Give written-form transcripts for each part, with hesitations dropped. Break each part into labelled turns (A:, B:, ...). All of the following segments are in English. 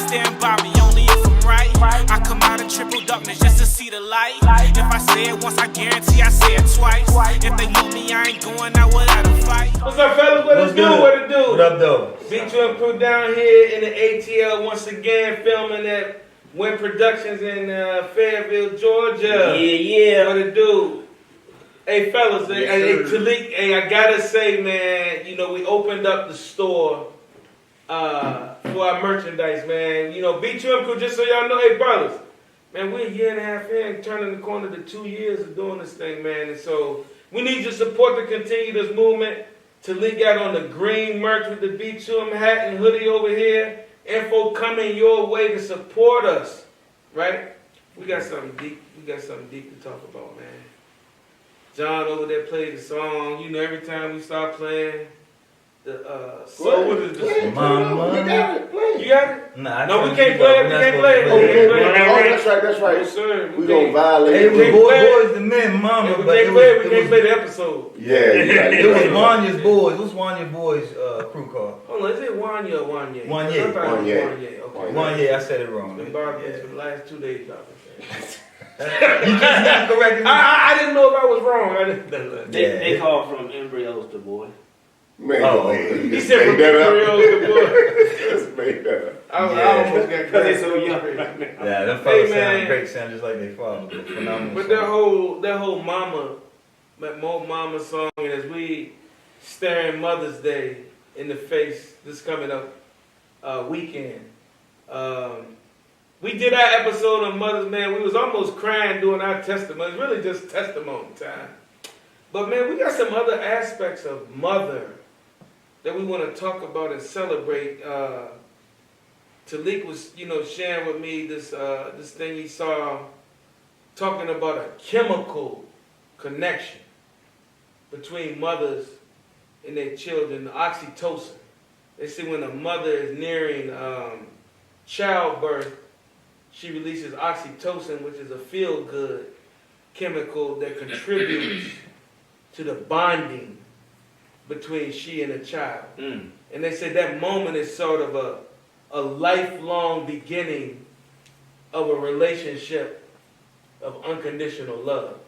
A: stand by me only if I'm right. I come out of triple darkness just to see the light. If I say it once, I guarantee I say it twice. If they want me, I ain't going out without a fight.
B: What's up, fellas? What it do? What it do?
C: What up, though?
B: B2M crew down here in the ATL once again, filming at Win Productions in Fayetteville, Georgia.
D: Yeah.
B: What it do? Hey, fellas,
D: Yes,
B: hey,
D: sir.
B: Talik, hey, I gotta say, man, you know, we opened up the store for our merchandise, man. You know, B2M crew, just so y'all know, hey, brothers, man, we're a year and a half in, turning the corner to 2 years of doing this thing, man. And so we need your support to continue this movement. Talik got on the green merch with the B2M hat and hoodie over here. Info coming your way to support us, right? We got something deep. We got something deep to talk about, man. John over there played the song. You know, every time we start playing the song, what is this?
C: Mama.
E: You got it, play it.
B: You got it?
C: Nah,
B: No, we can't play it. We can't play it.
E: Oh,
B: We can't play it.
E: that's right, that's right.
B: Yes, sir.
E: We gonna violate
C: Hey, it was
E: it.
C: boys to men, mama.
B: If we
C: but
B: can't play it, we can't play the episode.
E: Yeah, yeah.
C: It was Wanya's boys. What's Wanya's boys crew called?
B: Hold on, is it Wanya or Wanye?
C: Wanye.
B: I thought it was
E: Wanye.
B: Wanye. Okay.
C: Wanya, I said it wrong.
B: Been bothering for the last 2 days, y'all.
C: You just corrected me.
B: I didn't know if I was wrong. I didn't.
D: They call from embryos to boy.
E: Man,
C: Oh,
E: go ahead.
B: He
E: You
B: said from
E: made that up.
B: Creole to boy.
E: Just made that up.
B: I
C: Yeah.
B: almost got
D: Because they so
B: crazy.
D: young right now.
C: Yeah, them
B: Hey,
C: fellas
B: man.
C: sound great, sound just like they father. Phenomenal.
B: But
C: song.
B: that whole mama, that Mo Mama song, and as we staring Mother's Day in the face this coming up weekend, we did our episode on Mother's Man. We was almost crying doing our testimony. It's really just testimony time. But man, we got some other aspects of mother that we want to talk about and celebrate. Talik was, sharing with me this thing he saw talking about a chemical connection between mothers and their children, the oxytocin. They say when a mother is nearing childbirth, she releases oxytocin, which is a feel-good chemical that contributes to the bonding between she and the child.
D: Mm.
B: And they said that moment is sort of a lifelong beginning of a relationship of unconditional love,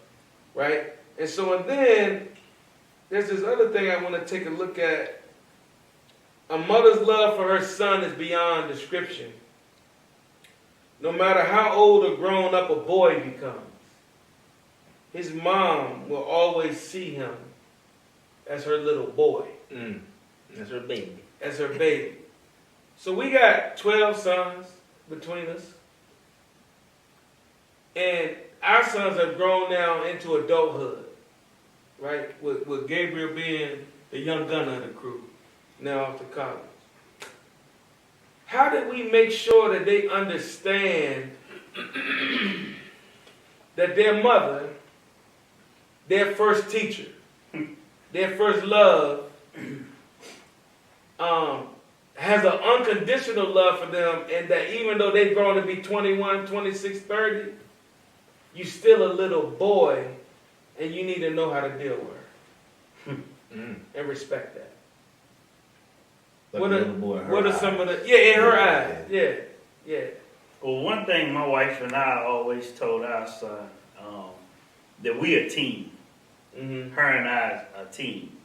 B: right? And then there's this other thing I want to take a look at. A mother's love for her son is beyond description. No matter how old or grown up a boy becomes, his mom will always see him as her little boy.
D: Mm. That's her baby.
B: As her baby. So we got 12 sons between us. And our sons have grown now into adulthood, right? With Gabriel being the young gunner of the crew, now off to college. How did we make sure that they understand that their mother, their first teacher, their first love, has an unconditional love for them, and that even though they've grown to be 21, 26, 30, you still a little boy, and you need to know how to deal with her and respect that.
C: Like
B: What
C: a
B: are,
C: little boy in her
B: what are
C: eye.
B: some of the in her eyes? Yeah.
F: Well, one thing my wife and I always told our son, that we a team.
B: Mm-hmm.
F: Her and I a team.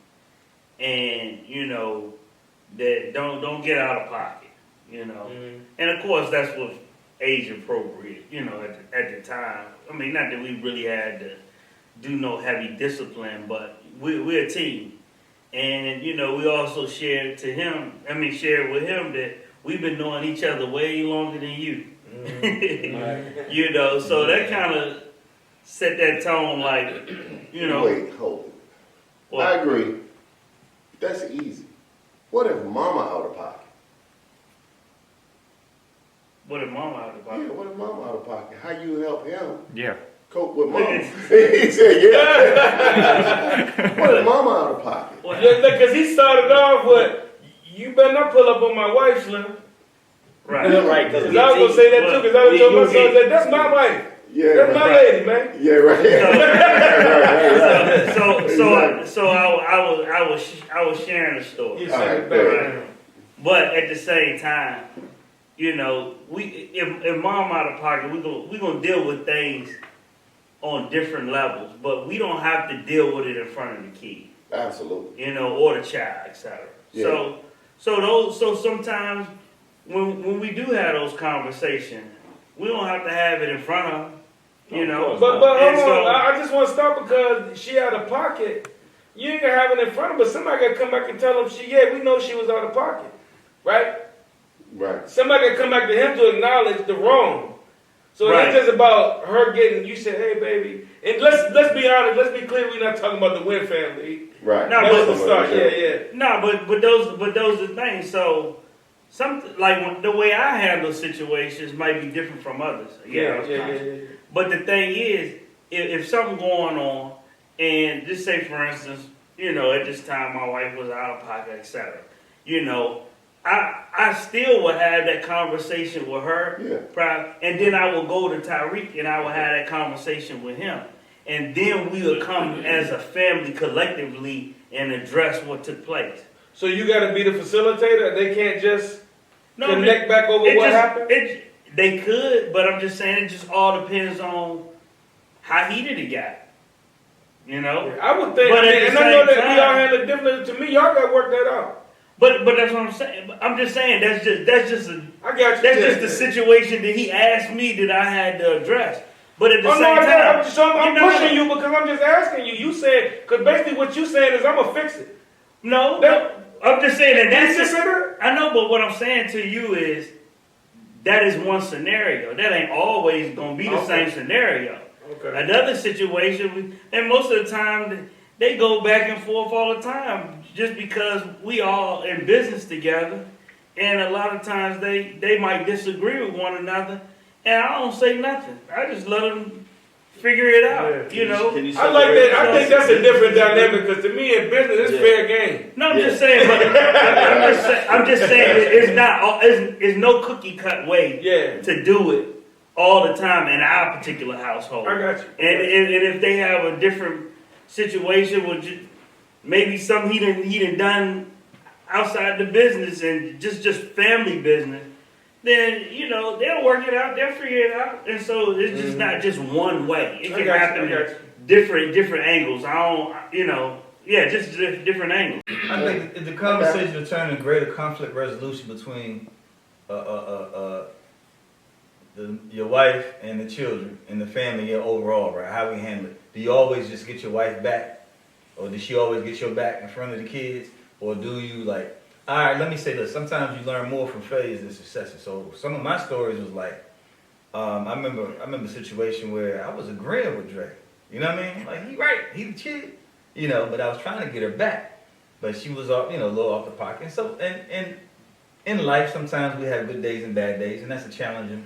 F: And, that don't get out of pocket,
B: Mm-hmm.
F: And of course that's what age appropriate, at the time. I mean, not that we really had to do no heavy discipline, but we're a team. And, we also shared with him that we've been knowing each other way longer than you.
B: Mm-hmm.
F: So that kind of set that tone like,
E: Wait, hold it.
F: What?
E: I agree. That's easy. What if mama out of pocket?
F: What if mama out of
E: Yeah,
F: pocket?
E: what if mama out of pocket? How you help him
C: Yeah.
E: cope with mama? He said, yeah. What if mama out of pocket?
B: Because he started off with, you better not pull up on my wife, Slim.
F: Right.
D: Right, because
B: Because I was going to say that too, because I was told my son, that, that's my wife.
E: Yeah,
B: That's my
E: right.
B: lady, man.
E: Yeah, right.
F: So I was sharing a story.
B: He
E: All
B: said
E: right,
B: it better.
F: But at the same time, you know, if mom out of pocket, we gonna deal with things on different levels, but we don't have to deal with it in front of the kid,
E: Absolutely.
F: you know, or the child, etc.
E: Yeah.
F: So sometimes when we do have those conversations, we don't have to have it in front of them, you know.
B: But hold
F: And so-
B: on, I just want to stop because she out of pocket. You ain't gonna have it in front of her, but somebody gotta come back and tell them we know she was out of pocket, right?
E: Right.
B: Somebody gotta come back to him to acknowledge the wrong. So
F: Right.
B: it's just about her getting. You said, "Hey, baby," and let's be honest, let's be clear. We're not talking about the Wynn family.
E: Right.
F: No,
B: That
F: but-
B: was the start. Yeah.
F: No, but those are things. So the way I handle situations might be different from others.
B: Yeah.
F: But the thing is, if something going on, and just say for instance, you know, at this time my wife was out of pocket, etc. You know, I still would have that conversation with her, and then I will go to Tyreek and I will have that conversation with him, and then we will come as a family collectively and address what took place.
B: So you got to be the facilitator. They can't just
F: No,
B: connect back over
F: it
B: what
F: just-
B: happened.
F: They could, but I'm just saying it just all depends on how heated it got. You know?
B: Yeah, I would think,
F: But at the
B: and I know
F: same
B: that we
F: time-
B: all handle it differently. To me, y'all got to work that out.
F: But that's what I'm saying. I'm just saying that's just
B: I got you.
F: the situation that he asked me that I had to address. But at the
B: Oh
F: same
B: no, I
F: time,
B: got it. So I'm
F: you know-
B: pushing you because I'm just asking you. You said, because basically what you saying is I'm gonna fix it.
F: No,
B: That-
F: I'm just saying that
B: Did
F: that's
B: you say that?
F: I know, but what I'm saying to you is that is one scenario. That ain't always gonna be the
B: Okay.
F: same scenario.
B: Okay.
F: Another situation, and most of the time they go back and forth all the time, just because we all in business together, and a lot of times they might disagree with one another, and I don't say nothing. I just let them figure it out.
B: Yeah.
F: You know.
D: Can you
B: I like that. I
F: separate
B: think that's a different dynamic because to me in business it's
D: Yeah.
B: fair game.
F: No, I'm
D: Yeah.
F: just saying. But I'm just saying that it's not. It's no cookie cut way
B: Yeah.
F: to do it all the time in our particular household.
B: I got you.
F: And if they have a different situation with maybe something he done outside the business and just family business, then you know they'll work it out, they'll figure it out, and so it's just not just one way. It
B: I
F: can
B: got you,
F: happen
B: I got
F: in different angles. I don't, you know, just different angles.
C: I think if the conversation will turn into greater conflict resolution between your wife and the children and the family overall, right? How we handle it. Do you always just get your wife back? Or does she always get your back in front of the kids? Or do you like, all right, let me say this. Sometimes you learn more from failures than successes. So some of my stories was like, I remember a situation where I was agreeing with Dre. You know what I mean? Like, he right, he the kid. You know, but I was trying to get her back. But she was off, you know, a little off the pocket. And so, and in life, sometimes we have good days and bad days, and that's a challenge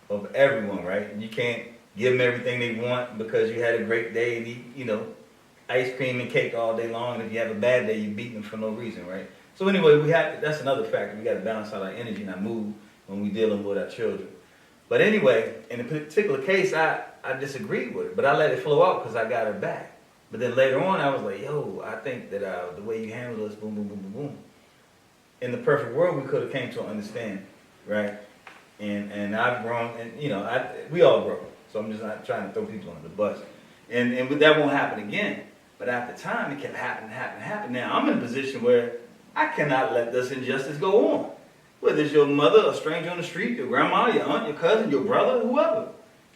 C: of everyone, right? You can't give them everything they want because you had a great day and eat, you know, ice cream and cake all day long. And if you have a bad day, you beat them for no reason, right? So anyway, that's another factor. We got to balance out our energy and our mood when we're dealing with our children. But anyway, in a particular case, I disagreed with it, but I let it flow out because I got her back. But then later on, I was like, yo, I think that the way you handle this, boom, boom, boom, boom, boom. In the perfect world, we could have came to an understanding, right? And I've grown, and you know, we all grow. So I'm just not trying to throw people under the bus. And that won't happen again. But after time, it kept happening. Now I'm in a position where I cannot let this injustice go on. Whether it's your mother, a stranger on the street, your grandma, your aunt, your cousin, your brother, whoever.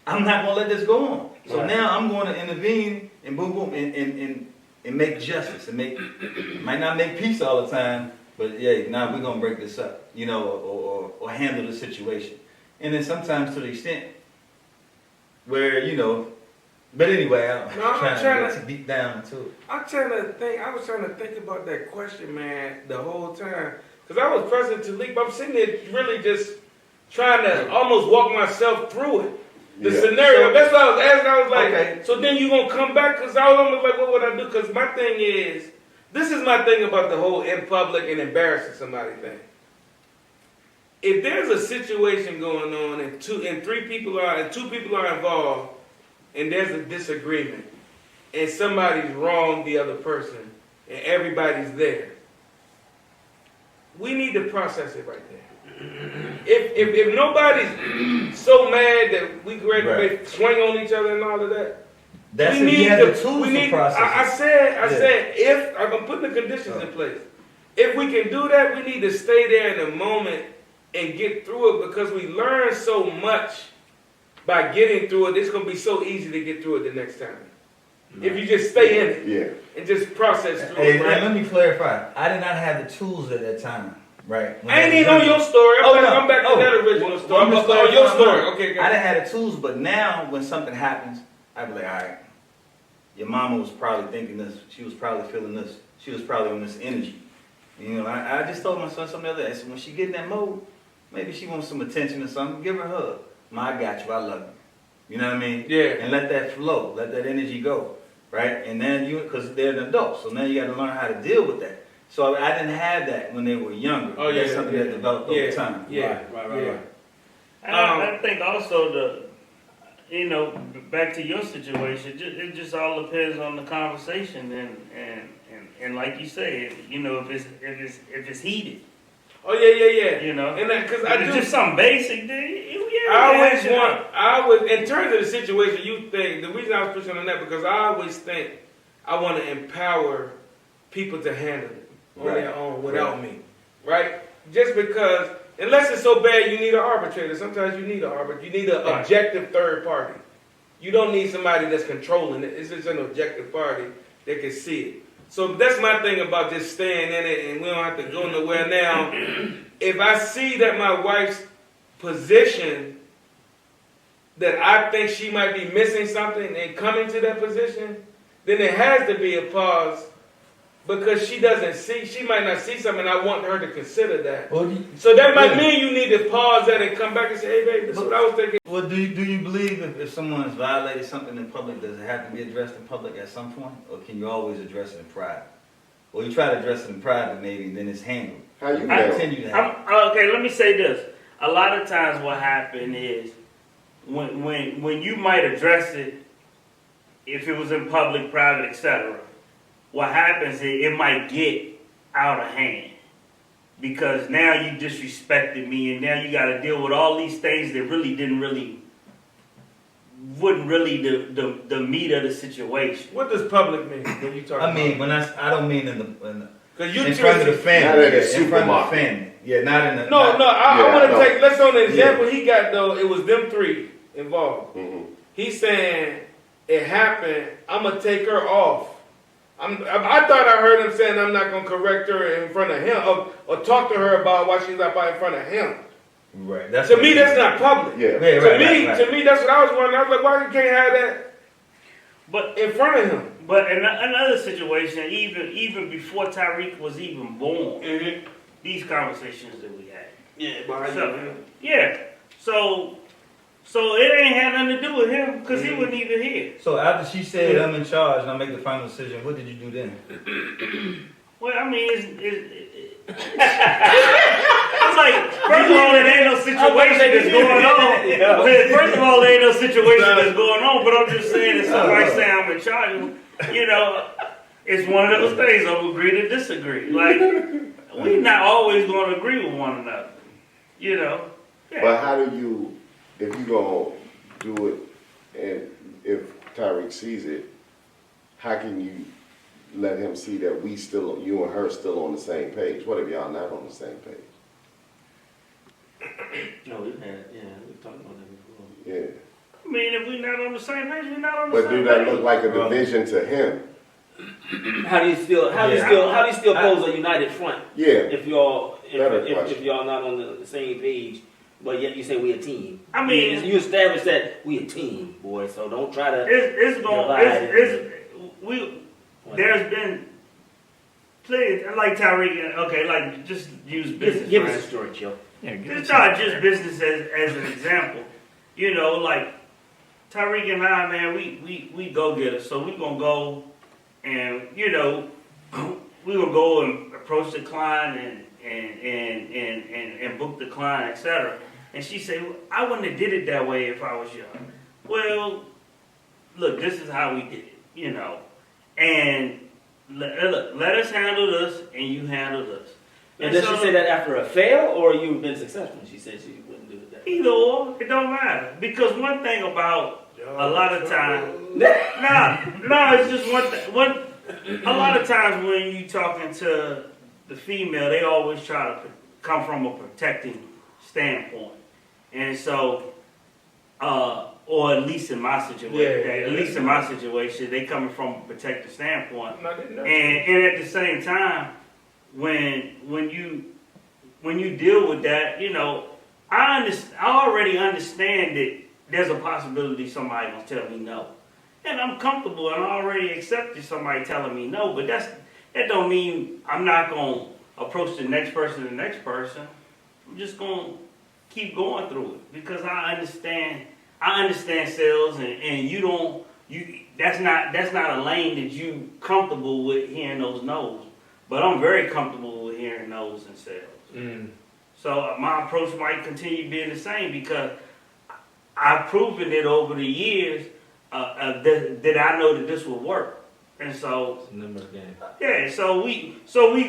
C: I'm not going to let this go on. So now I'm going to intervene and boom, boom, and make justice. And might not make peace all the time, but yeah, now we're going to break this up, you know, or handle the situation. And then sometimes to the extent where, you know, but anyway, I'm trying to get deep down into it.
B: I was trying to think about that question, man, the whole time. Because I was present to leap. I'm sitting there really just trying to almost walk myself through it. The scenario. That's what I was asking. I was like,
C: Okay.
B: So then you going to come back? Because I was almost like, what would I do? Because my thing is, this is my thing about the whole in public and embarrassing somebody thing. If there's a situation going on and two people are involved, and there's a disagreement, and somebody's wronged the other person, and everybody's there, we need to process it right there. if nobody's so mad that we ready
C: Right.
B: to swing on each other and all of that,
C: That's
B: we
C: if you
B: need
C: have
B: to,
C: the tools
B: we
C: to
B: need,
C: process
B: I
C: it.
B: said, if, I'm putting the conditions in place. If we can do that, we need to stay there in the moment and get through it because we learn so much by getting through it. It's going to be so easy to get through it the next time. If you just stay in it
E: Yeah.
B: and just process through
C: Hey,
B: it.
C: and
B: Right?
C: let me clarify. I did not have the tools at that time, right? When
B: I ain't
C: was
B: even on
C: younger.
B: your story.
C: Oh, no.
B: I'm back to
C: Oh.
B: that original
C: Well,
B: story.
C: I'm
B: I'm
C: just
B: on your
C: clarifying
B: story.
C: mine.
B: Okay, go
C: I
B: ahead.
C: didn't have the tools, but now when something happens, I be like, all right, your mama was probably thinking this. She was probably feeling this. She was probably on this energy. You know, I just told my son something the other day. I said, when she get in that mode, maybe she wants some attention or something, give her a hug. Ma, I got you. I love you. You know what I mean?
B: Yeah.
C: And let that flow. Let that energy go. Right? And then because they're an adult, so now you got to learn how to deal with that. So I didn't have that when they were younger.
B: Oh, yeah,
C: That's something
B: yeah.
C: that developed
B: Yeah.
C: over time.
B: Yeah.
D: Right.
F: And I think also back to your situation, it just all depends on the conversation and like you said, if it's heated,
B: Oh yeah.
F: And
B: because
F: if
B: I
F: it's
B: do.
F: just something basic, then
B: I always in terms of the situation, you think the reason I was pushing on that because I always think I want to empower people to handle it on their own without me, right? Just because, unless it's so bad, you need an arbitrator. Sometimes you need an arbitrator. You need an objective third party. You don't need somebody that's controlling it. It's just an objective party that can see it. So that's my thing about just staying in it, and we don't have to go nowhere now. If I see that my wife's position, that I think she might be missing something and coming to that position, then there has to be a pause because she might not see something, and I want her to consider that.
C: Well,
B: So that might mean you need to pause that and come back and say, hey, babe, this is what I was thinking.
C: Well, do you believe if someone has violated something in public, does it have to be addressed in public at some point? Or can you always address it in private? Or you try to address it in private maybe, then it's handled.
E: How you
C: I
E: handle?
C: continue to have
F: okay, let me say this. A lot of times what happens is when you might address it, if it was in public, private, etc., what happens is it might get out of hand. Because now you disrespected me and now you got to deal with all these things that wouldn't really the meat of the situation.
B: What does public mean when you talk
C: I mean,
B: about
C: I don't mean in
B: Because you
C: in front of the
E: Not
C: family.
E: in the
C: In front of the
E: supermarket.
C: family. Yeah, not in the.
B: No,
C: not-
B: I
E: Yeah,
B: want to
E: no.
B: take, let's on the example he got though, it was them three involved.
E: Mhm.
B: He's saying it happened, I'm going to take her off. I thought I heard him saying I'm not going to correct her in front of him or talk to her about why she's not in front of him.
C: Right. That's
B: To
C: what
B: me,
C: it
B: that's
C: is.
B: not public.
E: Yeah.
C: Yeah, right.
B: To me, that's what I was wondering. I was like, why you can't have that
F: But
B: in front of him?
F: But in another situation, even before Tyreek was even born, these conversations that we had. Yeah. So it ain't had nothing to do with him because he wasn't even here.
C: So after she said I'm in charge and I make the final decision, what did you do then?
F: Well, I mean, it's like, first of all, there ain't no situation that's going on. First of all, there ain't no situation that's going on, but I'm just saying, if somebody say I'm in charge, it's one of those things of agree to disagree. Like, we're not always going to agree with one another, Yeah.
E: But how do you, if you gonna do it, and if Tyreek sees it, how can you let him see that you and her still on the same page? What if y'all not on the same page?
D: No, we've talked about that before.
E: Yeah.
F: I mean, if we're not on the same page, we're not on the
E: But
F: same
E: do
F: page.
E: that look like a division to him?
D: How do you still pose a united front
E: Yeah.
D: if y'all
E: Better
D: if
E: question.
D: y'all not on the same page, but yet you say we a team?
F: I mean,
D: you establish that we a team, boy. So don't try to.
F: There's been plenty, like Tyreek, okay, like just use business.
D: Give
F: right?
D: us a story, Joe.
F: Just not just business as an example. Like Tyreek and I, man, we go getters. So we gonna go and we gonna go and approach the client and book the client, etc. And she said, well, I wouldn't have did it that way if I was young. Well, look, this is how we did it, And let us handle this and you handle this.
D: And does she say that after a fail, or you've been successful? She said she wouldn't do that.
F: Either or, it don't matter. Because one thing about a lot of times, it's just a lot of times when you talking to the female, they always try to come from a protecting standpoint. And so, or at least in my situation, they coming from a protective standpoint. And at the same time, when you deal with that, you know, I already understand that there's a possibility somebody gonna tell me no, and I'm comfortable and I already accepted somebody telling me no. But that don't mean I'm not gonna approach the next person. I'm just gonna keep going through it because I understand sales, and that's not a lane that you comfortable with hearing those no's. But I'm very comfortable with hearing no's in sales. So my approach might continue being the same because I've proven it over the years that I know that this will work. And so, yeah, so we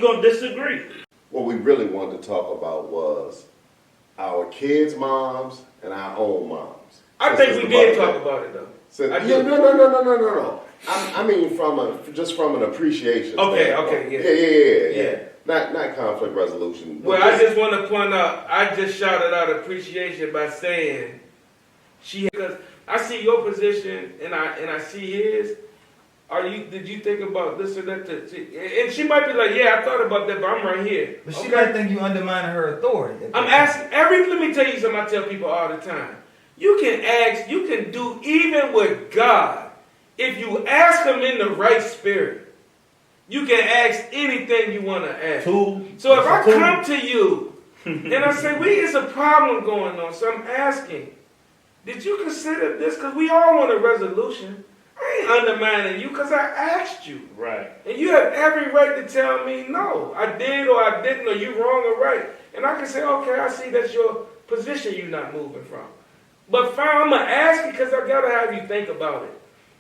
F: gonna disagree.
E: What we really wanted to talk about was our kids' moms and our own moms.
B: I think we did talk about it though.
E: No. I mean, from an appreciation.
B: Okay,
E: yeah. Not conflict resolution.
B: Well, I just want to point out, I just shouted out appreciation by saying because I see your position and I see his. Did you think about this or that? And she might be like, yeah, I thought about that, but I'm right here.
C: But she might think you undermining her authority.
B: I'm asking let me tell you something I tell people all the time. You can do even with God. If you ask him in the right spirit, you can ask anything you want to ask. So if I come to you and I say, it's a problem going on, so I'm asking, did you consider this? Because we all want a resolution. I ain't undermining you because I asked you.
F: Right.
B: And you have every right to tell me, no, I did or I didn't, or you wrong or right. And I can say, okay, I see that's your position you're not moving from. But fine, I'm going to ask you because I got to have you think about it.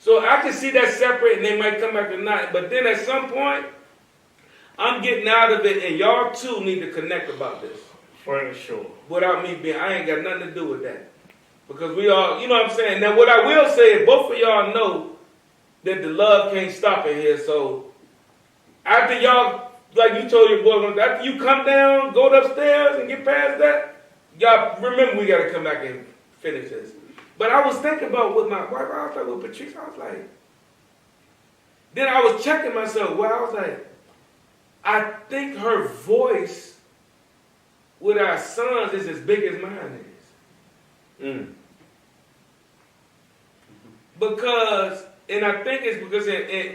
B: So I can see that separate and they might come back or not. But then at some point, I'm getting out of it and y'all too need to connect about this.
F: For sure.
B: Without me I ain't got nothing to do with that. Because we all, you know what I'm saying? Now what I will say is both of y'all know that the love can't stop in here. So after y'all, like you told your boy, after you come down, go upstairs and get past that, y'all remember we got to come back and finish this. But I was thinking about with my wife, I was like with Patrice, I was like, then I was checking myself, well, I was like, I think her voice with our sons is as big as mine is. Because, and I think it's because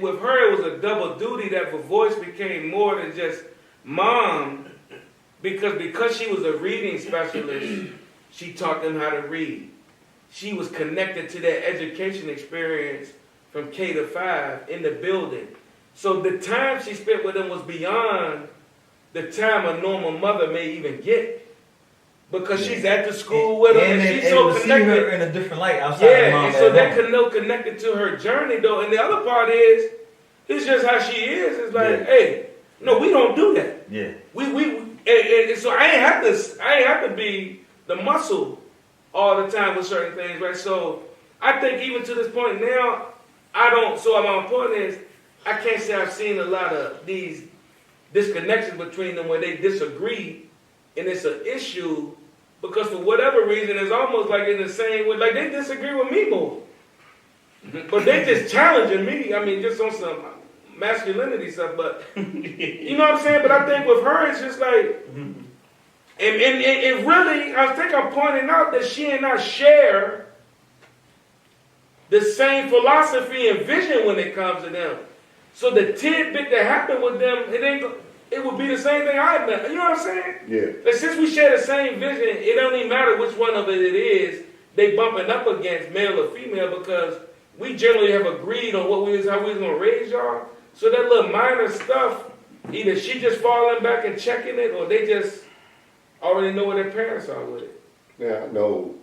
B: with her it was a double duty that the voice became more than just mom, because she was a reading specialist, she taught them how to read. She was connected to that education experience from K to 5 in the building. So the time she spent with them was beyond the time a normal mother may even get. Because she's at the school with them and she's so connected.
C: See her in a different light outside of mom.
B: And so they're connected to her journey though. And the other part is, it's just how she is. It's like, hey, no, we don't do that.
C: Yeah.
B: And so I ain't have to be the muscle all the time with certain things, right? So I think even to this point now, I don't. So my point is, I can't say I've seen a lot of these disconnections between them where they disagree, and it's an issue because for whatever reason, it's almost like in the same way, like they disagree with me more, but they just challenging me. I mean, just on some masculinity stuff, but you know what I'm saying? But I think with her, it's just like. And it really, I think I'm pointing out that she and I share the same philosophy and vision when it comes to them. So the tidbit that happened with them, it would be the same thing I meant. You know what I'm saying?
E: Yeah.
B: But since we share the same vision, it don't even matter which one of it is, they bumping up against male or female because we generally have agreed on how we was going to raise y'all. So that little minor stuff, either she just falling back and checking it or they just already know where their parents are with it.
E: Now, I know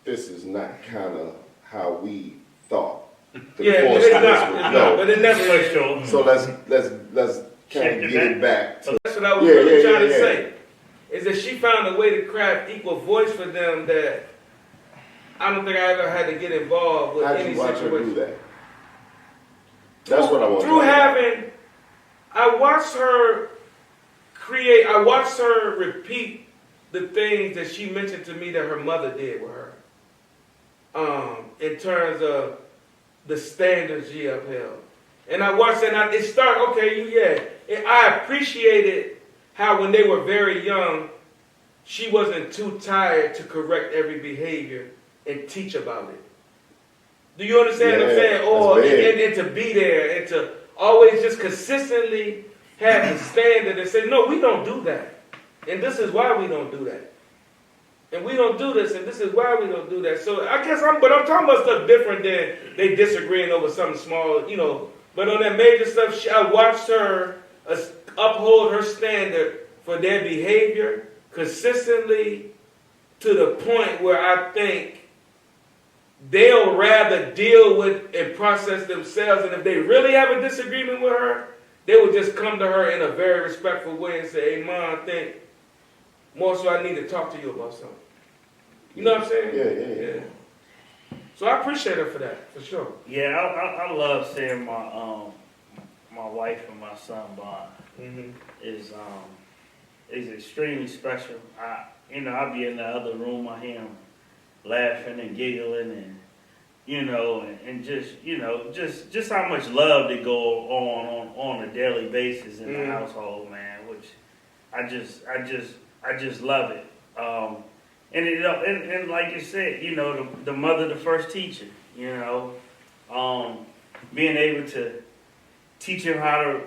E: this is not kind of how we thought.
B: But it never is.
E: So let's kind of get it back to.
B: That's what I was
E: Yeah,
B: really
E: yeah,
B: trying
E: yeah,
B: to
E: yeah.
B: say. Is that she found a way to craft equal voice for them that I don't think I ever had to get involved with
E: How'd
B: any
E: you watch her do
B: situation.
E: that? That's what I want.
B: Through having, I watched her repeat the things that she mentioned to me that her mother did with her. In terms of the standards she upheld. And I watched that, and it started, I appreciated how when they were very young, she wasn't too tired to correct every behavior and teach about it. Do you understand what I'm saying?
E: that's
B: Or
E: big.
B: and to be there and to always just consistently have the standard and say, no, we don't do that. And this is why we don't do that. And we don't do this, and this is why we don't do that. So I guess I'm talking about stuff different than they disagreeing over something small, you know. But on that major stuff, I watched her uphold her standard for their behavior consistently to the point where I think they'll rather deal with and process themselves. And if they really have a disagreement with her, they will just come to her in a very respectful way and say, hey, Mom, I think more so I need to talk to you about something. You know what I'm saying?
E: Yeah.
B: So I appreciate her for that, for sure.
F: Yeah, I love seeing my wife and my son bond.
B: Mm-hmm.
F: Is extremely special. I'll be in the other room. I hear him laughing and giggling, and and just how much love they go on a daily basis in the household, man. Which I just love it. And like you said, the mother, the first teacher. Being able to teach him how to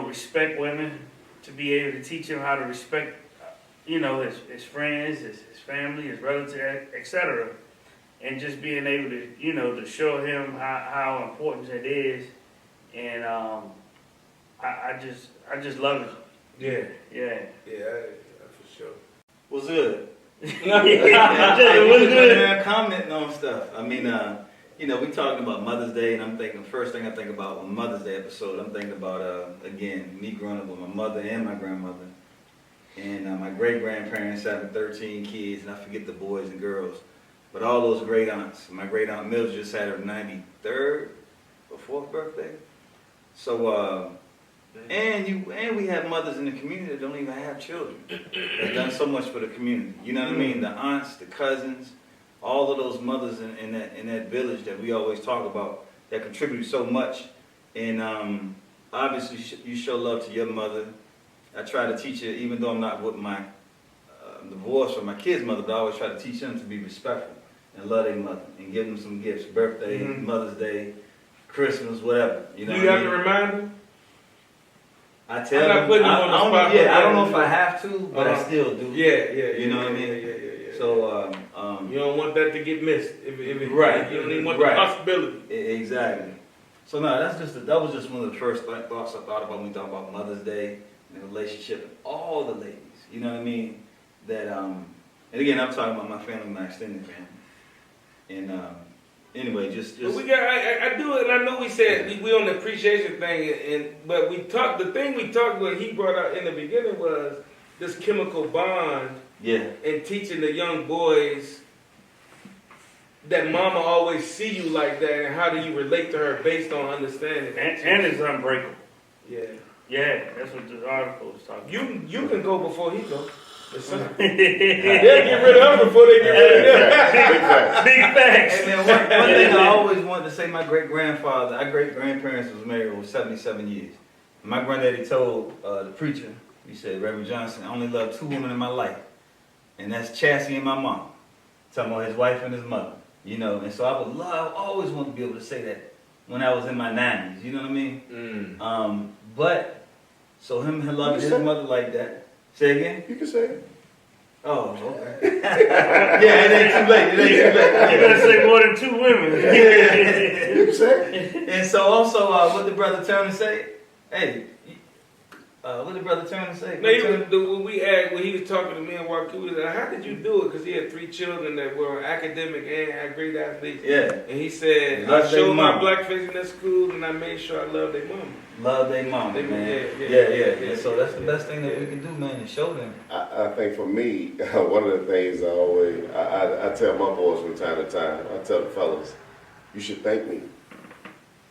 F: respect women, to be able to teach him how to respect his friends, his family, his relatives, etc. And just being able to to show him how important it is, and I just love it.
B: Yeah, for sure.
C: What's good?
F: It was good.
C: Man, commenting on stuff. I mean, we talking about Mother's Day, and I'm thinking, first thing I think about on Mother's Day episode, I'm thinking about, again, me growing up with my mother and my grandmother. And my great-grandparents having 13 kids, and I forget the boys and girls. But all those great aunts. My great aunt Mills just had her 93rd or 4th birthday. So, and we have mothers in the community that don't even have children. They've done so much for the community. You know what I mean? The aunts, the cousins, all of those mothers in that village that we always talk about that contribute so much. And obviously, you show love to your mother. I try to teach her, even though I'm not with my divorce from my kid's mother, but I always try to teach them to be respectful and love their mother and give them some gifts, birthday, Mother's Day, Christmas, whatever. You know
B: Do you have to remind them?
C: I tell
B: I'm not
C: them.
B: putting you on the spot, but
C: I don't know if I have to, but I still do.
B: Yeah.
C: You know what I mean?
B: Yeah.
C: So,
B: you don't want that to get missed.
C: Right.
B: You don't even want
C: Right.
B: the possibility.
C: Exactly. So no, that was just one of the first thoughts I thought about when we talk about Mother's Day and the relationship and all the ladies. You know what I mean? That and again, I'm talking about my family, my extended family. And anyway, just
B: But we got. I do it, and I know we said we on the appreciation thing, but we talked. The thing we talked about, he brought out in the beginning was this chemical bond.
C: yeah.
B: And teaching the young boys that mama always see you like that, and how do you relate to her based on understanding that.
F: And it's unbreakable.
B: Yeah.
F: Yeah, that's what the article was talking about.
B: You can go before he goes. Yes, sir. They'll get rid of him before they get rid of him.
F: Big facts.
C: And then one thing I always wanted to say, my great-grandfather, our great-grandparents was married over 77 years. My granddaddy told the preacher, he said, Reverend Johnson, I only love 2 women in my life. And that's Chassie and my mom. Talking about his wife and his mother. And so I always wanted to be able to say that when I was in my 90s. You know what I mean? So him loving his mother like that. Say again?
E: You can say it.
C: Oh, okay. Yeah, it ain't too late.
F: You're going to say more than 2 women.
E: You can say it.
C: And so also, what did Brother Turner say? Hey, What did Brother Turner say?
B: No, when he was talking to me and Joaquin, we was like, how did you do it? Because he had 3 children that were academic and had great athletes.
C: Yeah.
B: And he said,
C: Love
B: I
C: they
B: showed my
C: mama.
B: black face in that school and I made sure I loved their mama.
C: Love their mama, man. Yeah. So that's the best thing that we can do, man, is show them.
E: I think for me, one of the things I tell my boys from time to time, I tell the fellas, you should thank me.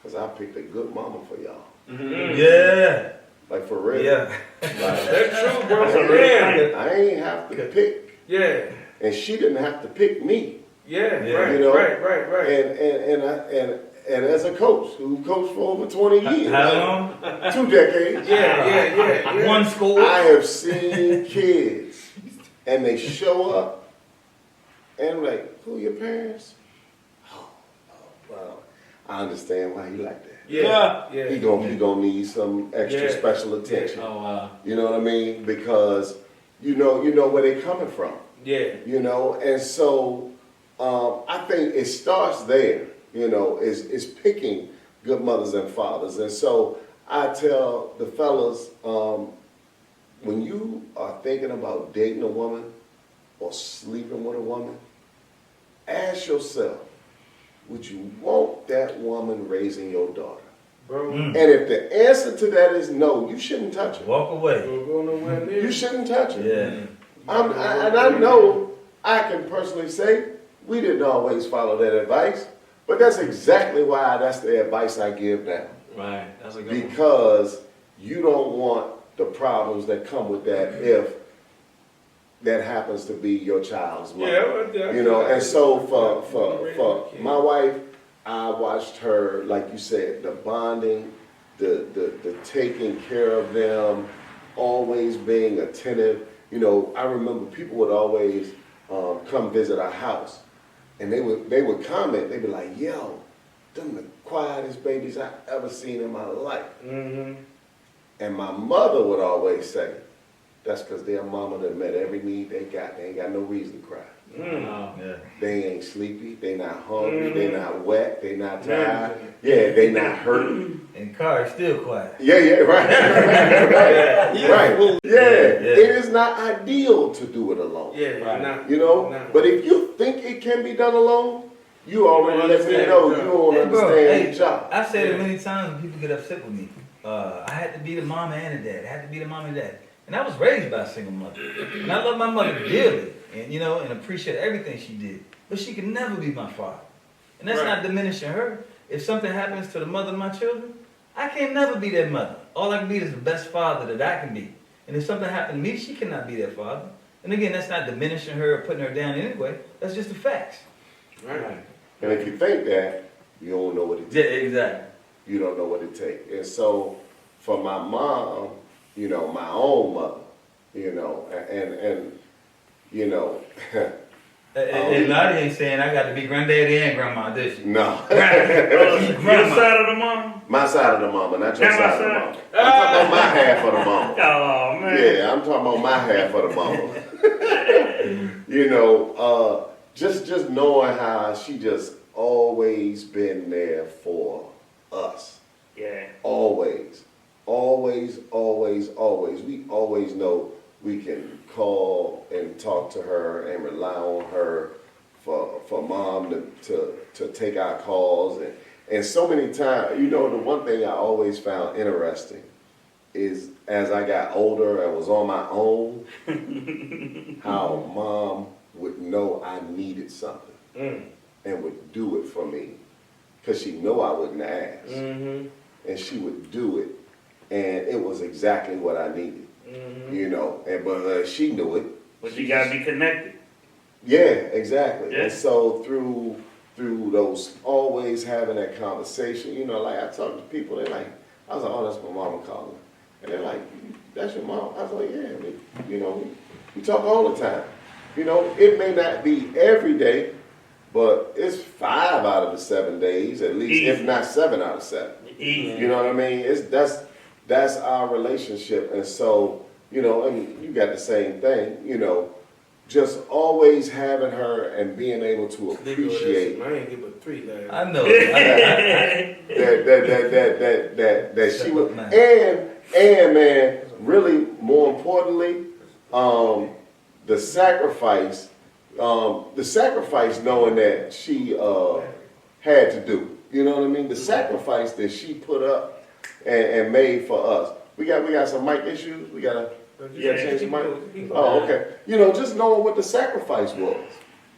E: Because I picked a good mama for y'all.
B: Mm-hmm.
C: Yeah.
E: Like for real.
C: Yeah.
E: Like,
B: That's true, bro.
F: That's a real
B: Yeah.
F: thing.
E: I ain't have to pick.
B: Yeah.
E: And she didn't have to pick me.
B: Yeah.
C: Yeah.
B: Right.
E: You know?
B: Right.
E: And as a coach who coached for over 20 years,
C: How long?
E: 2 decades,
B: Yeah.
C: One score.
E: I have seen kids and they show up and like, who are your parents? Oh, well, I understand why he like that.
B: Yeah.
E: He gonna need some extra
B: Yeah.
E: special attention.
D: Oh wow.
E: You know what I mean? Because you know where they coming from.
B: Yeah.
E: You know, and so I think it starts there. You know, is picking good mothers and fathers. And so I tell the fellas, when you are thinking about dating a woman or sleeping with a woman, ask yourself, would you want that woman raising your daughter?
B: Bro,
E: And if the answer to that is no, you shouldn't touch her.
C: Walk away.
B: don't go nowhere near.
E: You shouldn't touch her.
C: Yeah.
E: And I know I can personally say we didn't always follow that advice, but that's exactly why that's the advice I give now.
D: Right. That's a good one.
E: Because you don't want the problems that come with that if that happens to be your child's mother.
B: Yeah.
E: You know, and so for my wife, I watched her, like you said, the bonding, the taking care of them, always being attentive. You know, I remember people would always come visit our house, and they would comment. They'd be like, "Yo, them the quietest babies I ever seen in my life."
B: Mm-hmm.
E: And my mother would always say, "That's because their mama done met every need they got. They ain't got no reason to cry.
D: Wow.
C: Yeah.
E: They ain't sleepy. They not hungry. They not wet. They not tired. Yeah, they not hurting.
C: And car is still quiet.
E: Yeah, right. Right. Yeah. It is not ideal to do it alone.
B: Yeah.
D: Right.
B: Nah.
E: You know?
B: Nah.
E: But if you think it can be done alone, you already let me know you don't
C: Hey, bro,
E: understand the job.
C: I've said it many times when people get upset with me. I had to be the mama and the dad. I had to be the mom and dad. And I was raised by a single mother. And I love my mother dearly. And and appreciate everything she did. But she could never be my father. And that's not diminishing her. If something happens to the mother of my children, I can never be their mother. All I can be is the best father that I can be. And if something happened to me, she cannot be their father. And again, that's not diminishing her or putting her down in any way. That's just the facts.
B: Right.
E: And if you think that, you don't know what it takes.
C: Yeah, exactly.
E: You don't know what it takes. And so for my mom, my own mother, and
C: And Lottie ain't saying I got to be granddaddy and grandma, did she?
E: no.
F: Your side of the mom?
E: My side of the mama, not your
F: Not my
E: side of the
F: side?
E: mama. I'm talking about my half of the mama.
F: Oh man.
E: Yeah, I'm talking about my half of the mama. Just knowing how she just always been there for us.
F: Yeah.
E: Always. Always, always, always. We always know we can call and talk to her and rely on her for mom to take our calls. And so many times, the one thing I always found interesting is as I got older and was on my own, how mom would know I needed something and would do it for me. Because she know I wouldn't ask.
B: Mm-hmm.
E: And she would do it. And it was exactly what I needed.
B: Mm-hmm.
E: But she knew it.
F: But you gotta be connected.
E: Yeah, exactly.
F: Yeah.
E: And so through those always having that conversation, like I talk to people, they're like, I was like, oh, that's my mama calling. And they're like, that's your mom? I was like, yeah, we talk all the time. It may not be every day, but it's 5 out of the 7 days, at least, if not 7 out of 7.
F: Easy.
E: You know what I mean? That's our relationship. And so, and you got the same thing, just always having her and being able to appreciate
B: I ain't give a 3 last.
C: I know.
E: that she was, and man, really, more importantly, the sacrifice knowing that she had to do. You know what I mean? The sacrifice that she put up and made for us. We got some mic issues. We gotta change the mic. Oh, okay. You know, just knowing what the sacrifice was.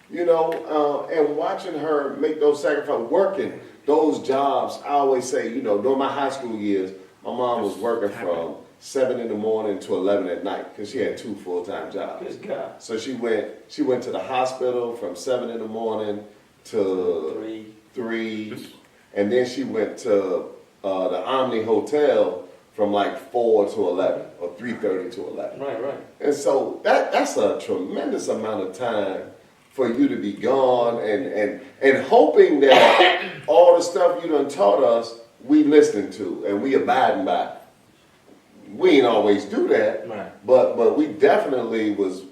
E: You know, and watching her make those sacrifices, working those jobs. I always say, you know, during my high school years, my mom was working from 7 in the morning to 11 at night because she had 2 full-time jobs.
D: Good God.
E: So she went to the hospital from 7 in the morning to 3, and then she went to the Omni Hotel from like 4 to 11 or 3:30 to 11.
D: Right.
E: And so that's a tremendous amount of time for you to be gone and hoping that all the stuff you done taught us, we listening to and we abiding by. We ain't always do that,
D: Right.
E: but we definitely was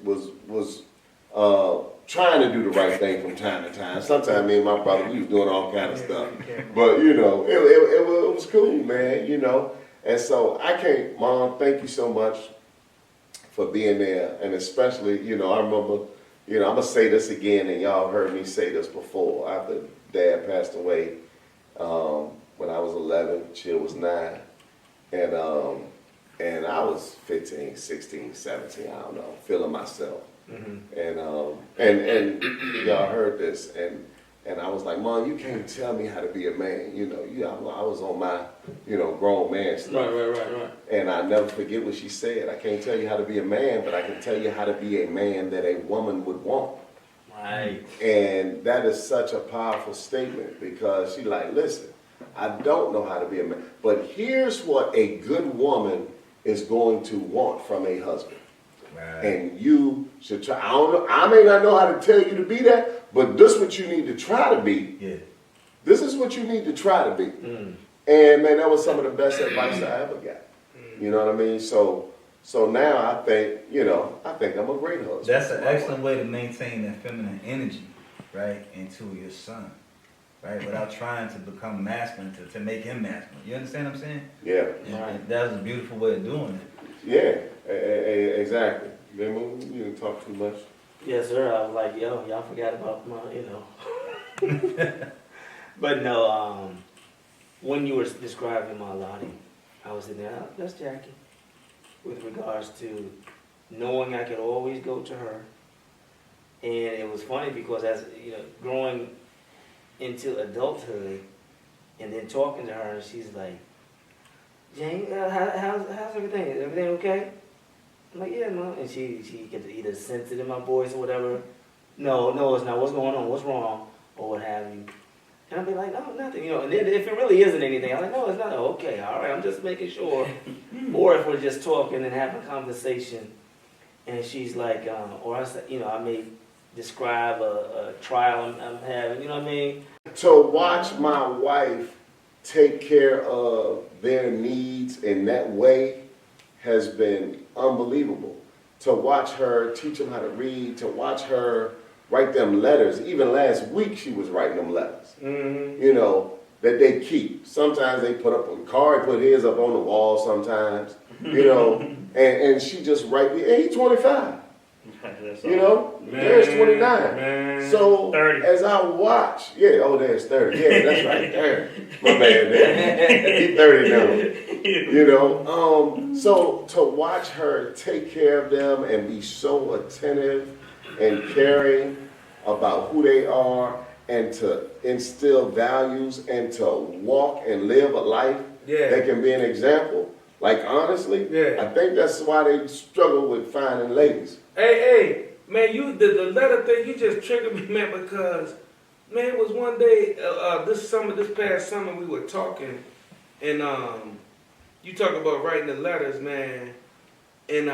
E: trying to do the right thing from time to time. Sometimes me and my brother, we was doing all kind of stuff. But, you know, it was cool, man, you know. And so Mom, thank you so much for being there. And especially, you know, I remember, you know, I'm going to say this again, and y'all heard me say this before. After Dad passed away when I was 11, Chill was 9. And I was 15, 16, 17, I don't know, feeling myself. And y'all heard this, and I was like, Mom, you can't tell me how to be a man. You know, I was on my, you know, grown man stuff.
D: Right.
E: And I never forget what she said. I can't tell you how to be a man, but I can tell you how to be a man that a woman would want.
D: Right.
E: And that is such a powerful statement because she like, listen, I don't know how to be a man, but here's what a good woman is going to want from a husband.
C: Right.
E: And you should try. I don't know. I may not know how to tell you to be that, but this is what you need to try to be.
C: Yeah.
E: This is what you need to try to be. And man, that was some of the best advice I ever got. You know what I mean? So now I think, you know, I think I'm a great husband.
C: That's an excellent way to maintain that feminine energy, right, into your son, right, without trying to become masculine to make him masculine. You understand what I'm saying?
E: Yeah.
C: And that was a beautiful way of doing it.
E: Yeah. Exactly. Remember, you didn't talk too much.
D: Yes, sir. I was like, yo, y'all forgot about my, you know. But no, when you were describing my Lottie, I was in there, oh, that's Jackie. With regards to knowing I could always go to her. And it was funny because as, you know, growing into adulthood and then talking to her, and she's like, Jane, how's everything? Is everything okay? I'm like, yeah, Mom. And she could either sense it in my voice or whatever. No, it's not. What's going on? What's wrong? Or what have you. And I'd be like, no, nothing. You know, and then if it really isn't anything, I'm like, no, it's not. Okay, all right, I'm just making sure. Or if we're just talking and having a conversation, and she's like, or I said, you know, I may describe a trial I'm having, you know what I mean?
E: To watch my wife take care of their needs in that way has been unbelievable. To watch her teach them how to read, to watch her write them letters. Even last week she was writing them letters, you know, that they keep. Sometimes they put up on card, put his up on the wall sometimes, you know, and she just write, and he's 25. You know, there's 29.
B: Man.
E: So
F: 30.
E: as I watch, there's 30. Yeah, that's right, there. My man there. He's 30 now. You know, so to watch her take care of them and be so attentive and caring about who they are and to instill values and to walk and live a life that can be an example. Like, honestly, I think that's why they struggle with finding ladies.
B: Hey, man, the letter thing, you just triggered me, man, because, man, it was one day, this past summer, we were talking, and you talk about writing the letters, man, and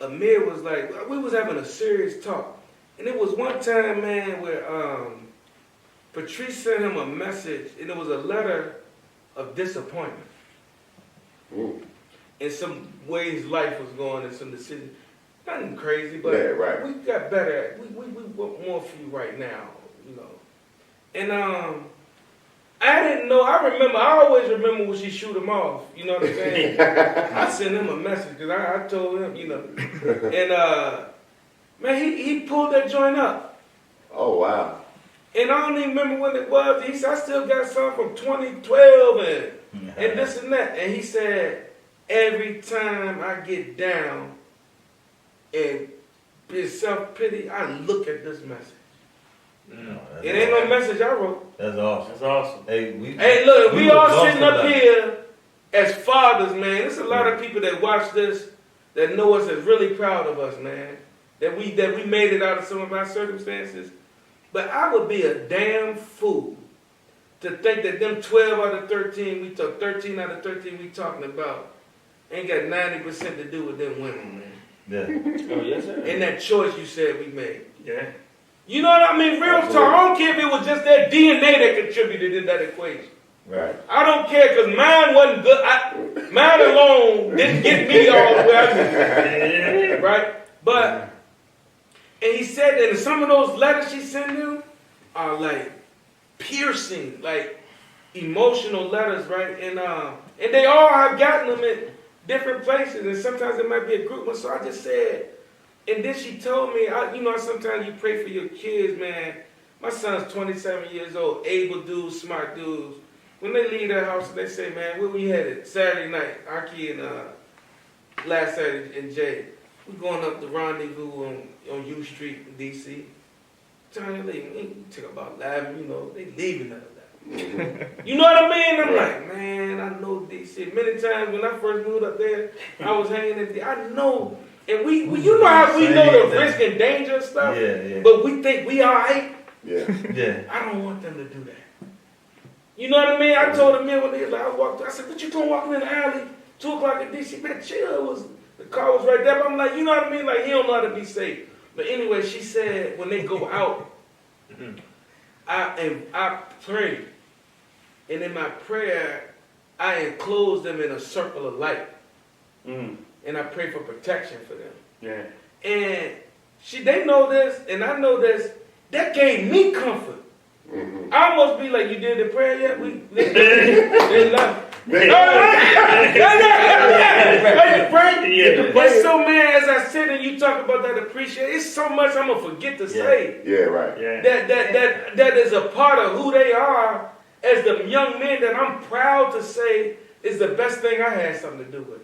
B: Amir was like, we was having a serious talk, and it was one time, man, where Patrice sent him a message, and it was a letter of disappointment. In some ways life was going, in some decisions. Nothing crazy, but we got better. We want more for you right now, you know. And I didn't know. I always remember when she shoot him off. You know what I'm saying? I sent him a message because I told him, you know. And, man, he pulled that joint up.
E: Oh, wow.
B: And I don't even remember when it was. He said, I still got some from 2012 and this and that. And he said, every time I get down and be self-pity, I look at this message. It ain't no message I wrote.
C: That's awesome.
F: That's awesome.
B: Hey, look, we all
C: was
B: sitting up
C: lost
B: here as fathers, man. There's a lot of people that watch this that know us as really proud of us, man. That we made it out of some of our circumstances. But I would be a damn fool to think that them 12 out of 13 13 out of 13 we talking about ain't got 90% to do with them women, man.
C: Yeah.
D: Oh, yes, sir.
B: And that choice you said we made.
F: Yeah.
B: You know what I mean? Real talk. I don't care if it was just their DNA that contributed in that equation.
C: Right.
B: I don't care because mine wasn't good. Mine alone didn't get me all the way I needed. Right? But, and he said that some of those letters she sent him are like piercing, like emotional letters, right? And they all have gotten them in different places, and sometimes it might be a group one. So I just said, and then she told me, sometimes you pray for your kids, man. My son's 27 years old, able dudes, smart dudes. When they leave their house, they say, man, where we headed? Saturday night, Aki and last Saturday in Jay. We going up the rendezvous on U Street in D.C. Time to leave. We took about 11, they leaving at 11. You know what I mean? I'm like, man, I know D.C. Many times when I first moved up there, I was hanging at I know. And we you know how we know the risk and danger and stuff?
C: Yeah.
B: But we think we all right.
E: Yeah.
B: I don't want them to do that. You know what I mean? I told the man when they like, I said, what you doing walking in the alley, 2 o'clock in D.C., man, chill. The car was right there. But I'm like, you know what I mean? Like, he don't know how to be safe. But anyway, she said when they go out, I pray. And in my prayer, I enclose them in a circle of light. And I pray for protection for them.
F: Yeah.
B: And they know this, and I know this. That gave me comfort. I almost be like, you did the prayer yet? They love It's so, man, as I sit and you talk about that appreciation, it's so much I'm going to forget to say.
E: Yeah, right.
F: Yeah.
B: That is a part of who they are as the young men that I'm proud to say is the best thing I had something to do with.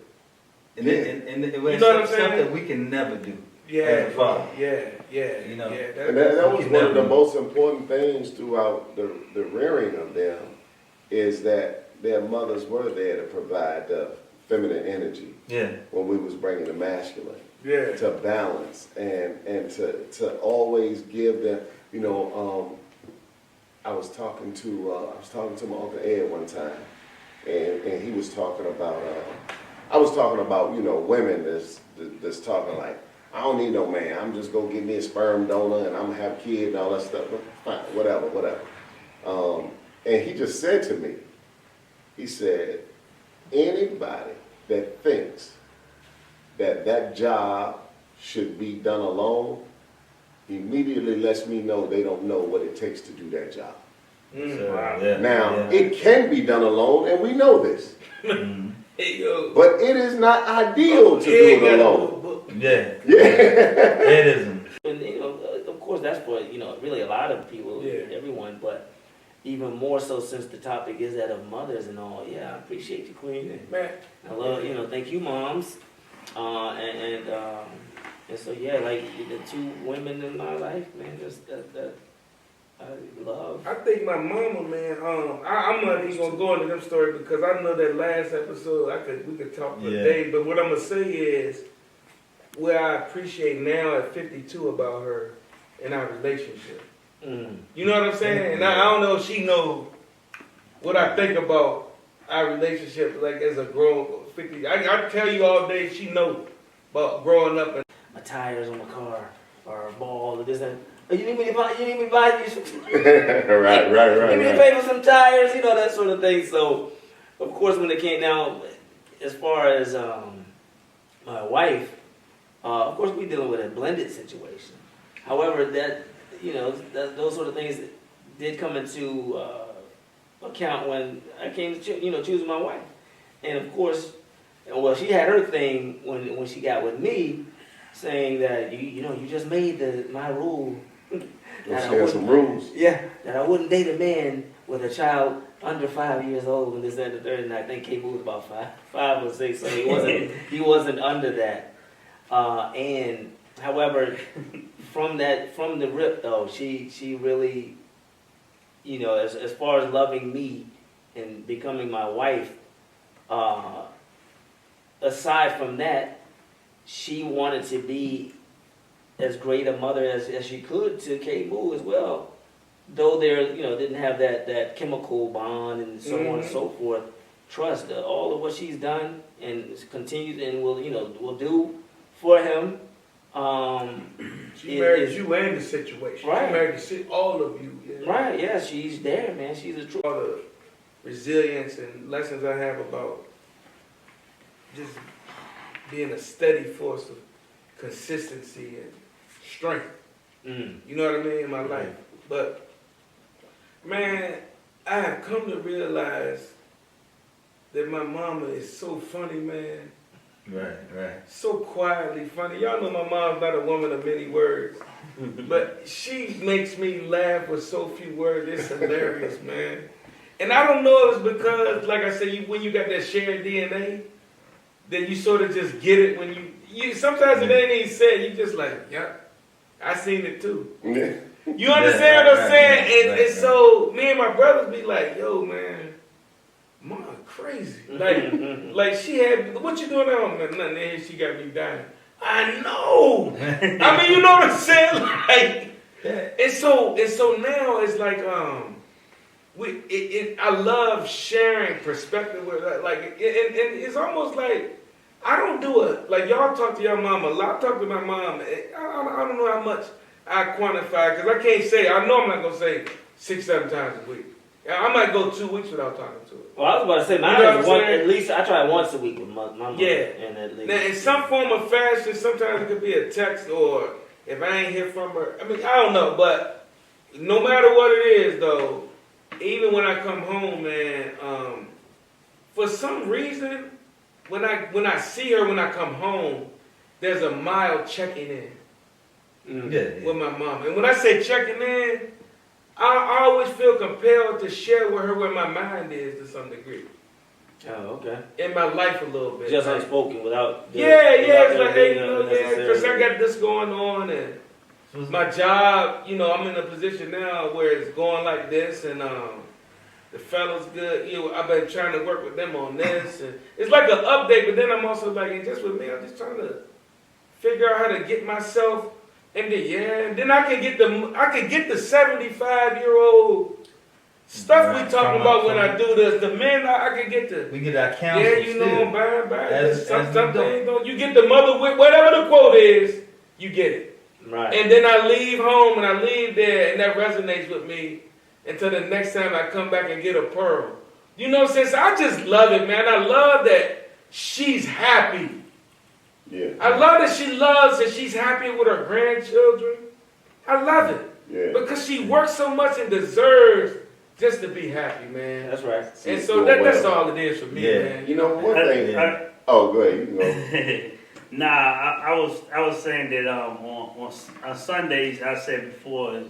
C: And it's
B: You know what I'm
C: stuff
B: saying?
C: that we can never do.
B: Yeah,
C: as a father.
B: yeah.
C: You know.
B: Yeah,
E: And that was
C: can
E: one of the
C: never-
E: most important things throughout the rearing of them is that their mothers were there to provide the feminine energy
C: Yeah.
E: when we was bringing the masculine
B: yeah.
E: to balance and to always give them, I was talking to my Uncle Ed one time, and he was talking about women that's talking like, I don't need no man. I'm just gonna get me a sperm donor and I'm gonna have kids and all that stuff. But fine, whatever. And he just said to me, he said, anybody that thinks that job should be done alone immediately lets me know they don't know what it takes to do that job. Now, it can be done alone, and we know this.
B: Hey, yo.
E: But it is not ideal to do it alone.
C: Yeah. It isn't.
D: And of course, that's for really a lot of people, everyone. But even more so since the topic is that of mothers and all. Yeah, I appreciate you, Queen. And
B: Man.
D: I love thank you, moms. And so yeah, like the 2 women in my life, man, just that I love.
B: I think my mama, man. I'm not even gonna go into them stories because I know that last episode we could talk for days. But what I'm gonna say is where I appreciate now at 52 about her and our relationship. You know what I'm saying? And I don't know if she knows what I think about our relationship, like as a grown 50. I tell you all day she knows about growing up. And
D: My tires on my car or a ball or this and. Oh, you need me to buy these?
E: Right.
D: You need me to pay for some tires, that sort of thing. So, of course, when it came down, as far as my wife, of course, we're dealing with a blended situation. However, that those sort of things did come into account when I came to choose my wife. And of course, well, she had her thing when she got with me, saying that you just made my rule.
E: She had some rules.
D: Yeah, that I wouldn't date a man with a child under 5 years old and this, that, and the third. And I think K-Boo was about five or six, so he wasn't under that. And however, from the rip though, she really, as far as loving me and becoming my wife, aside from that, she wanted to be as great a mother as she could to K-Boo as well. Though there, didn't have that chemical bond and so on and so forth. Trust all of what she's done and continues and will do for him.
B: She married you and the situation.
D: Right.
B: She married all of you. Yeah.
D: Right, yeah, she's there, man. She's a true.
B: All the resilience and lessons I have about just being a steady force of consistency and strength. You know what I mean, in my life. But, man, I have come to realize that my mama is so funny, man.
C: Right.
B: So quietly funny. Y'all know my mom's not a woman of many words. But she makes me laugh with so few words. It's hilarious, man. And I don't know if it's because, like I said, when you got that shared DNA, then you sort of just get it when you sometimes it ain't even said. You just like, yep. I seen it too. You understand what I'm saying? And so me and my brothers be like, yo, man, Mom crazy. Like she had, what you doing now? Nothing. And she got me dying. I know. I mean, you know what I'm saying? Like, and so now it's like, I love sharing perspective with her. Like, and it's almost like, I don't do it. Like, y'all talk to your mom a lot. I talk to my mom. I don't know how much I quantify, because I can't say, I know I'm not going to say 6-7 times a week. I might go 2 weeks without talking to her.
D: Well, I was about to say, mine is at least, I try once a week with my mother.
B: Yeah.
D: And at least.
B: Now, in some form of fashion, sometimes it could be a text, or if I ain't hear from her, I mean, I don't know, but no matter what it is, though, even when I come home, man, for some reason, when I see her when I come home, there's a mild checking in with my mom. And when I say checking in, I always feel compelled to share with her where my mind is to some degree.
D: Oh, okay.
B: In my life a little bit.
D: Just unspoken, without.
B: It's like, hey, because I got this going on, and my job, I'm in a position now where it's going like this, and the fella's good. I've been trying to work with them on this, and it's like an update. But then I'm also like, and just with me, I'm just trying to figure out how to get myself in the and then I can get the 75-year-old stuff we talking about when I do this. The men I can get the
C: we get our counsel.
B: Something you get the mother with whatever the quote is, you get it.
D: Right.
B: And then I leave home and I leave there, and that resonates with me until the next time I come back and get a pearl. You know what I'm saying? So I just love it, man. I love that she's happy.
E: Yeah.
B: I love that she loves and she's happy with her grandchildren. I love it.
E: Yeah.
B: Because she works so much and deserves just to be happy, man.
D: That's right.
B: And so that's all it is for me, man.
E: You know, one thing. Go ahead. You can go.
F: I was saying that on Sundays, I said before,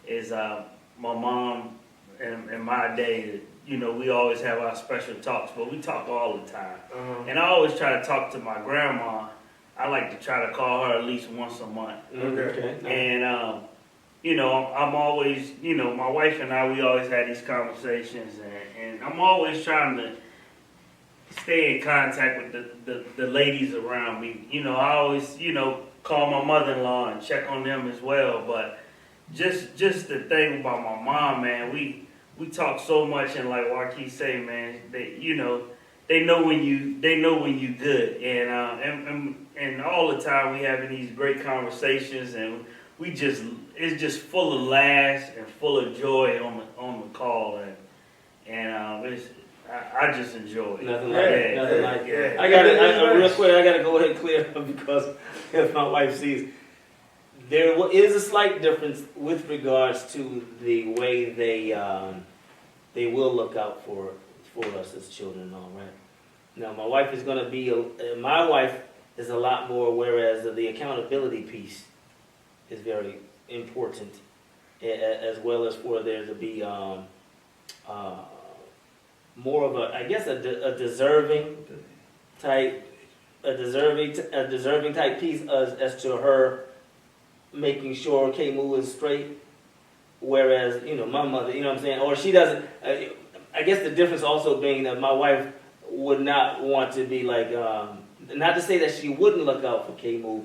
F: is my mom and my day, we always have our special talks, but we talk all the time. And I always try to talk to my grandma. I like to try to call her at least once a month.
B: Okay.
F: And, I'm always, my wife and I, we always had these conversations, and I'm always trying to stay in contact with the ladies around me. I always, call my mother-in-law and check on them as well. But just the thing about my mom, man, we talk so much, and like Joaquin say, man, they know when you good, and all the time we having these great conversations, and it's just full of laughs and full of joy on the call, and I just enjoy it.
D: Nothing like it. Nothing like it. Real quick, I gotta go ahead and clear up, because if my wife sees, there is a slight difference with regards to the way they they will look out for us as children and all, right? Now, my wife is going to be, my wife is a lot more, whereas the accountability piece is very important, as well as for there to be more of a, I guess, a deserving type piece as to her making sure K-Moo is straight, whereas, you know, my mother, you know what I'm saying, or she doesn't, I guess the difference also being that my wife would not want to be like, not to say that she wouldn't look out for K-Moo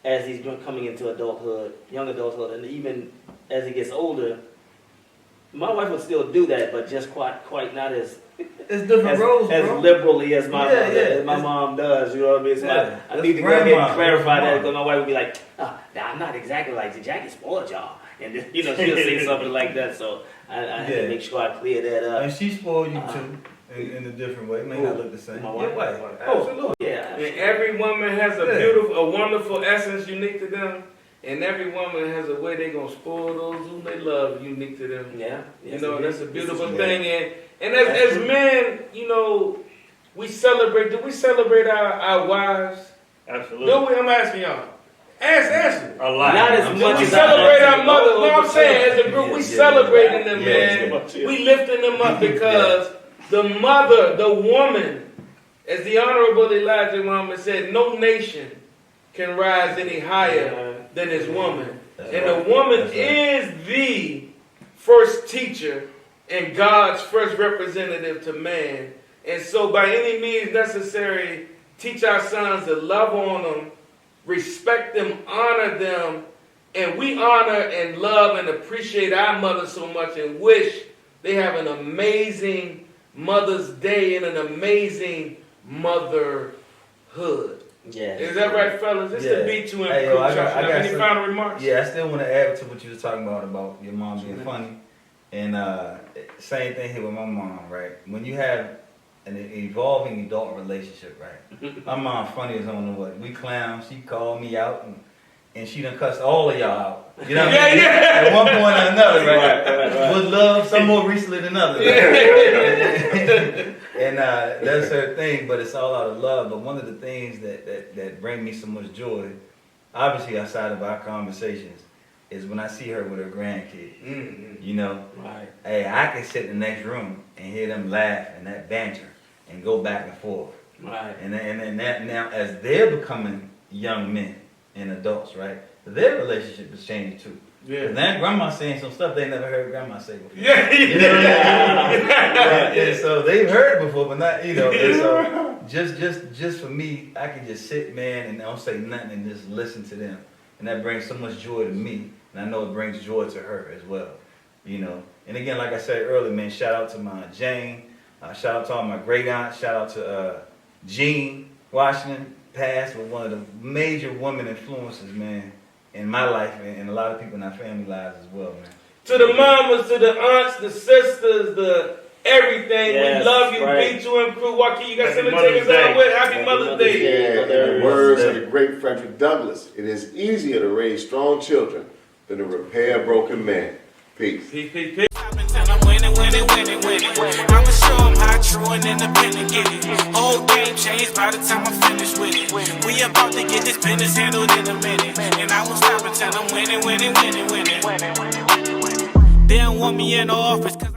D: as he's coming into adulthood, young adulthood, and even as he gets older. My wife would still do that, but just quite not as
C: It's different roles,
D: as
C: bro.
D: liberally as my
C: Yeah,
D: mom does. You know what I mean? So
C: Yeah,
D: I need to go ahead and clarify that, because my wife would be like, "Nah, I'm not exactly like Jackie spoiled y'all," and then, you know, she'll say something like that. So I had to make sure I clear that up.
C: And she spoiled you too in a different way. It may not look the same.
D: My
C: Your
D: wife.
C: wife.
B: Absolutely.
D: Yeah.
B: And every woman has a beautiful, a wonderful essence unique to them. And every woman has a way they gonna spoil those whom they love unique to them.
D: Yeah.
B: You know, that's a beautiful
C: Yeah.
B: thing. And as men, you know, we celebrate. Do we celebrate our wives?
F: Absolutely.
B: Do we? I'm asking y'all. Answer.
F: A lot.
D: Not as
C: I'm
D: much
B: We
D: as
B: celebrate
D: I-
B: our mothers. No, I'm saying as a group, we celebrating them,
C: Yeah,
B: man. We lifting them up because the mother, the woman, as the Honorable Elijah Muhammad said, no nation can rise any higher than his woman. And the woman is the first teacher and God's first representative to man. And so by any means necessary, teach our sons to love on them, respect them, honor them, and we honor and love and appreciate our mothers so much and wish they have an amazing Mother's Day and an amazing motherhood.
D: Yeah.
B: Is that right, fellas? It's
C: Yeah.
B: the B2 and
C: Hey,
B: Crew.
C: yo, I got
B: Any
C: some-
B: final remarks?
C: Yeah, I still want to add to what you were talking about your mom being funny. And same thing here with my mom, right? When you have an evolving adult relationship, right? My mom funny as I don't know what. We clown. She called me out and she done cussed all of y'all out. You know what I mean? At one point or another, right? With love, some more recently than others. Right? And that's her thing, but it's all out of love. But one of the things that bring me so much joy, obviously outside of our conversations, is when I see her with her grandkids.
B: Mm-hmm.
C: You know,
D: Right.
C: hey, I can sit in the next room and hear them laugh and that banter and go back and forth.
D: Right.
C: And that now, as they're becoming young men and adults, right, their relationship has changed too.
B: Yeah.
C: Now grandma's saying some stuff they never heard grandma say before.
B: Yeah.
C: You know what I mean? And so they've heard it before, but not, you know. And so just for me, I can just sit, man, and don't say nothing and just listen to them, and that brings so much joy to me, and I know it brings joy to her as well, you know. And again, like I said earlier, man, shout out to my Jane, shout out to all my great aunts, shout out to Jean Washington, passed with one of the major women influences, man, in my life and a lot of people in our family lives as well, man.
B: To the mamas, to the aunts, the sisters, the everything.
D: Yes,
B: we love you,
D: right.
B: B2M Crew. Joaquin, you got
F: Happy
B: something to take us
F: Mother's
B: out
F: Day.
B: with? Happy Mother's Day.
E: Yeah, in
D: Mother's
E: the words
C: Day.
E: of the great Frederick Douglass, it is easier to raise strong children than to repair broken men. Peace.
B: Peace, peace, peace.
A: And I'm winning. I'ma show 'em how true and independent get it. Old game changed by the time I finish with it. We about to get this business handled in a minute. And I won't stop until I'm winning. They don't want me in the office 'cause